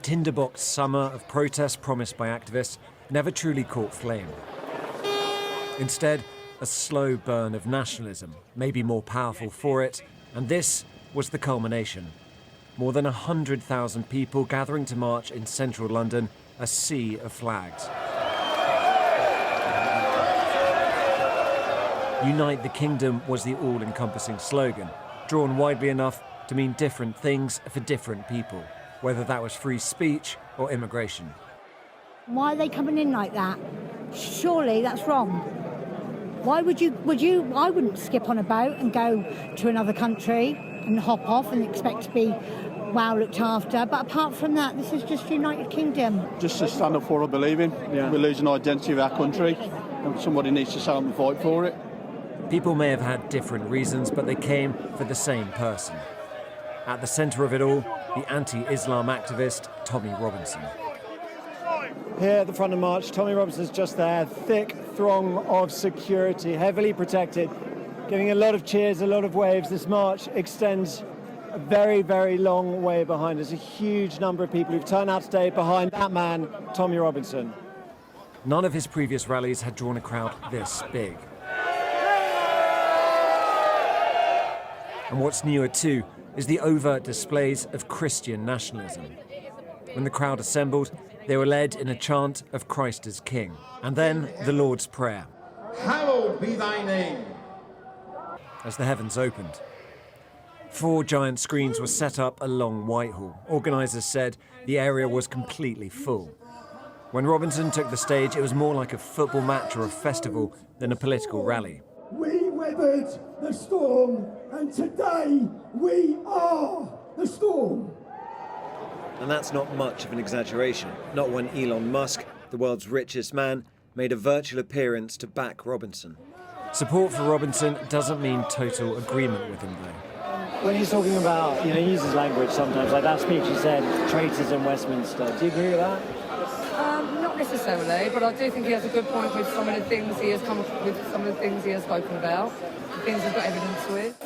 tinderbox summer of protest promised by activists never truly caught flame. Instead, a slow burn of nationalism, maybe more powerful for it, and this was the culmination. More than 100,000 people gathering to march in central London, a sea of flags. Unite the Kingdom was the all-encompassing slogan, drawn widely enough to mean different things for different people, whether that was free speech or immigration. Why are they coming in like that? Surely that's wrong. Why I wouldn't skip on a boat and go to another country and hop off and expect to be well looked after. But apart from that, this is just United Kingdom. Just to stand up for what I believe in. Yeah. We're losing the identity of our country and somebody needs to stand up and fight for it. People may have had different reasons, but they came for the same person. At the centre of it all, the anti-Islam activist Tommy Robinson. Here at the front of March, Tommy Robinson's just there, thick throng of security, heavily protected, giving a lot of cheers, a lot of waves. This march extends a very, very long way behind us. A huge number of people who've turned out today behind that man, Tommy Robinson. None of his previous rallies had drawn a crowd this big. And what's newer too is the overt displays of Christian nationalism. When the crowd assembled, they were led in a chant of Christ as King, and then the Lord's Prayer. Hallowed be thy name. As the heavens opened. 4 giant screens were set up along Whitehall. Organisers said the area was completely full. When Robinson took the stage, it was more like a football match or a festival than a political rally. We weathered the storm, and today we are the storm. And that's not much of an exaggeration, not when Elon Musk, the world's richest man, made a virtual appearance to back Robinson. Support for Robinson doesn't mean total agreement with him, though. When he's talking about, he uses language sometimes, like that speech he said, traitors in Westminster. Do you agree with that? Not necessarily, but I do think he has a good point with some of the things he has come up with, some of the things he has spoken about, the things he's got evidence with.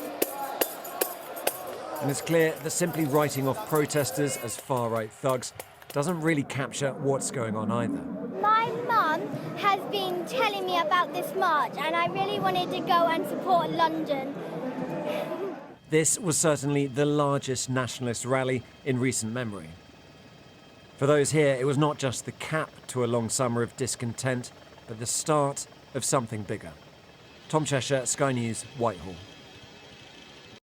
And it's clear that simply writing off protesters as far-right thugs doesn't really capture what's going on either. My mum has been telling me about this march, and I really wanted to go and support London. This was certainly the largest nationalist rally in recent memory. For those here, it was not just the cap to a long summer of discontent, but the start of something bigger. Tom Cheshire, Sky News, Whitehall.